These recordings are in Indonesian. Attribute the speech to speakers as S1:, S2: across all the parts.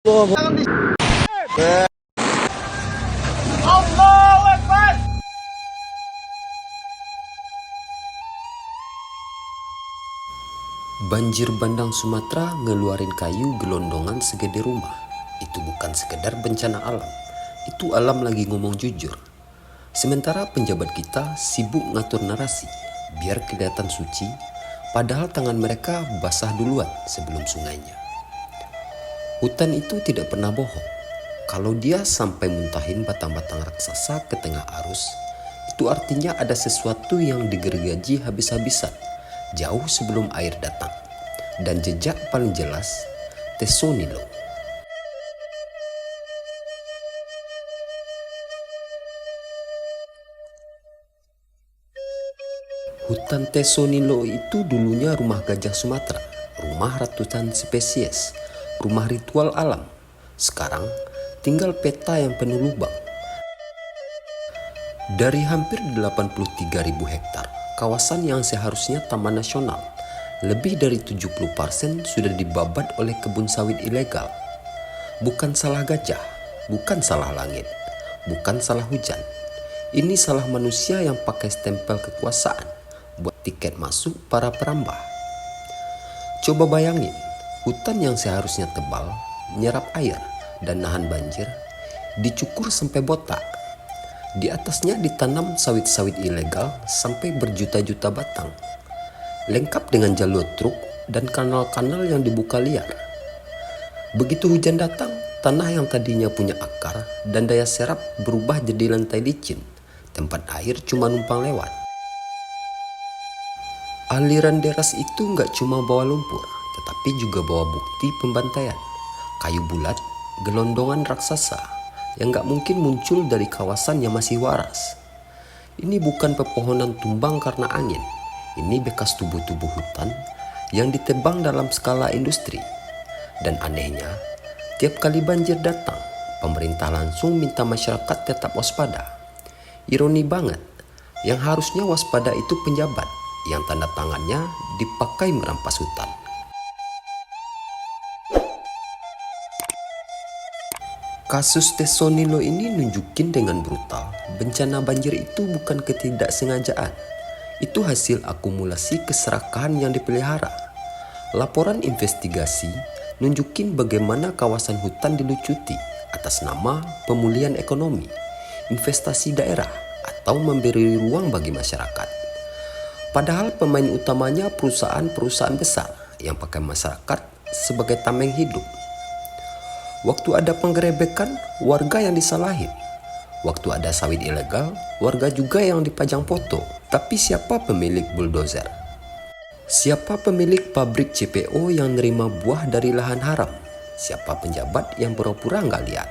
S1: Banjir bandang Sumatera ngeluarin kayu gelondongan segede rumah. Itu bukan sekedar bencana alam, itu alam lagi ngomong jujur. Sementara penjabat kita sibuk ngatur narasi biar kelihatan suci, padahal tangan mereka basah duluan sebelum sungainya. Hutan itu tidak pernah bohong. Kalau dia sampai muntahin batang-batang raksasa ke tengah arus, itu artinya ada sesuatu yang digergaji habis-habisan jauh sebelum air datang. Dan jejak paling jelas, Tesonilo. Hutan Tesonilo itu dulunya rumah gajah Sumatera, rumah ratusan spesies, rumah ritual alam. Sekarang tinggal peta yang penuh lubang. Dari hampir 83.000 hektar, kawasan yang seharusnya taman nasional, lebih dari 70% sudah dibabat oleh kebun sawit ilegal. Bukan salah gajah, bukan salah langit, bukan salah hujan. Ini salah manusia yang pakai stempel kekuasaan buat tiket masuk para perambah. Coba bayangin, hutan yang seharusnya tebal, menyerap air dan nahan banjir, dicukur sampai botak. Di atasnya ditanam sawit-sawit ilegal sampai berjuta-juta batang, lengkap dengan jalur truk dan kanal-kanal yang dibuka liar. Begitu hujan datang, tanah yang tadinya punya akar dan daya serap berubah jadi lantai licin, tempat air cuma numpang lewat. Aliran deras itu nggak cuma bawa lumpur, tetapi juga bawa bukti pembantaian. Kayu bulat, gelondongan raksasa yang nggak mungkin muncul dari kawasan yang masih waras. Ini bukan pepohonan tumbang karena angin. Ini bekas tubuh-tubuh hutan yang ditebang dalam skala industri. Dan anehnya, tiap kali banjir datang, pemerintah langsung minta masyarakat tetap waspada. Ironi banget, yang harusnya waspada itu penjabat yang tanda tangannya dipakai merampas hutan. Kasus Tesonilo ini nunjukin dengan brutal, bencana banjir itu bukan ketidaksengajaan. Itu hasil akumulasi keserakahan yang dipelihara. Laporan investigasi nunjukin bagaimana kawasan hutan dilucuti atas nama pemulihan ekonomi, investasi daerah, atau memberi ruang bagi masyarakat. Padahal pemain utamanya perusahaan-perusahaan besar yang pakai masyarakat sebagai tameng hidup. Waktu ada penggerebekan, warga yang disalahin. Waktu ada sawit ilegal, warga juga yang dipajang foto. Tapi siapa pemilik bulldozer? Siapa pemilik pabrik CPO yang nerima buah dari lahan haram? Siapa penjabat yang pura-pura nggak lihat?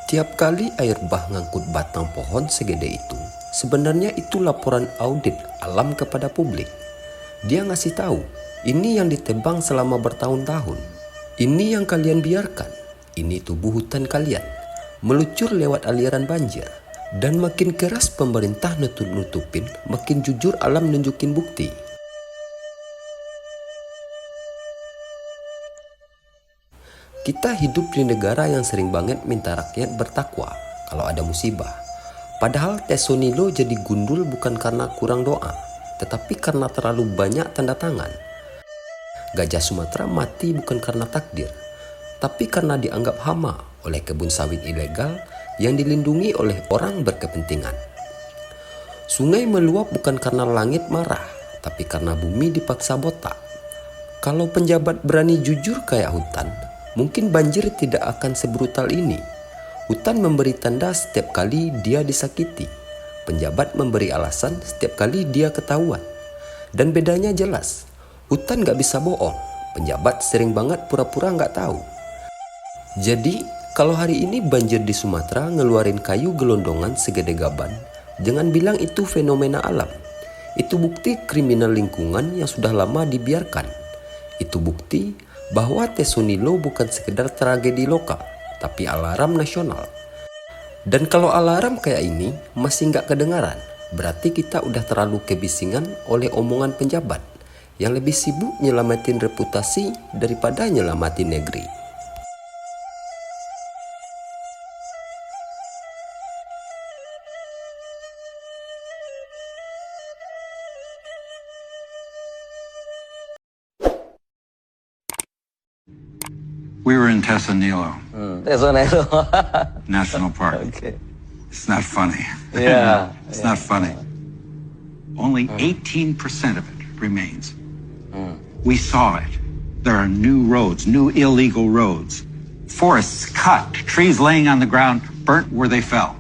S1: Tiap kali air bah ngangkut batang pohon segede itu, sebenarnya itu laporan audit alam kepada publik. Dia ngasih tahu, ini yang ditebang selama bertahun-tahun. Ini yang kalian biarkan. Ini tubuh hutan kalian, melucur lewat aliran banjir. Dan makin keras pemerintah nutup-nutupin, makin jujur alam nunjukin bukti. Kita hidup di negara yang sering banget minta rakyat bertakwa kalau ada musibah. Padahal Tesonilo jadi gundul bukan karena kurang doa, tetapi karena terlalu banyak tanda tangan. Gajah Sumatera mati bukan karena takdir, tapi karena dianggap hama oleh kebun sawit ilegal yang dilindungi oleh orang berkepentingan. Sungai meluap bukan karena langit marah, tapi karena bumi dipaksa botak. Kalau penjabat berani jujur kayak hutan, mungkin banjir tidak akan sebrutal ini. Hutan memberi tanda setiap kali dia disakiti. Penjabat memberi alasan setiap kali dia ketahuan. Dan bedanya jelas. Hutan gak bisa bohong, penjabat sering banget pura-pura gak tahu. Jadi, kalau hari ini banjir di Sumatera ngeluarin kayu gelondongan segede gaban, jangan bilang itu fenomena alam. Itu bukti kriminal lingkungan yang sudah lama dibiarkan. Itu bukti bahwa Tesonilo bukan sekedar tragedi lokal, tapi alarm nasional. Dan kalau alarm kayak ini masih gak kedengaran, Berarti kita udah terlalu kebisingan oleh omongan penjabat yang lebih sibuk nyelamatin reputasi daripada nyelamatin negeri.
S2: We were in Tesonilo
S3: Tesonilo.
S2: National Park.
S3: Okay.
S2: It's not funny.
S3: Yeah.
S2: It's not funny. Only 18% of it remains. We saw it. There are new roads, new illegal roads. Forests cut, trees laying on the ground, burnt where they fell.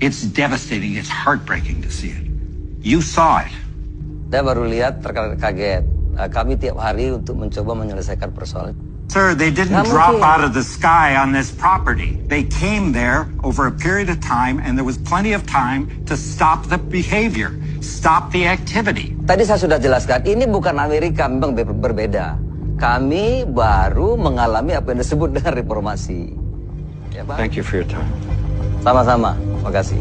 S2: It's devastating. It's heartbreaking to see it. You saw it.
S3: Saya baru lihat terkaget. Kami tiap hari untuk mencoba menyelesaikan persoalan.
S2: Sir, they didn't drop out of the sky on this property. They came there over a period of time, and there was plenty of time to stop the behavior, stop the activity.
S3: Tadi saya sudah jelaskan, ini bukan Amerika, memang berbeda. Kami baru mengalami apa yang disebut dengan reformasi. Ya, Pak?
S2: Thank you for your time.
S3: Sama-sama, makasih.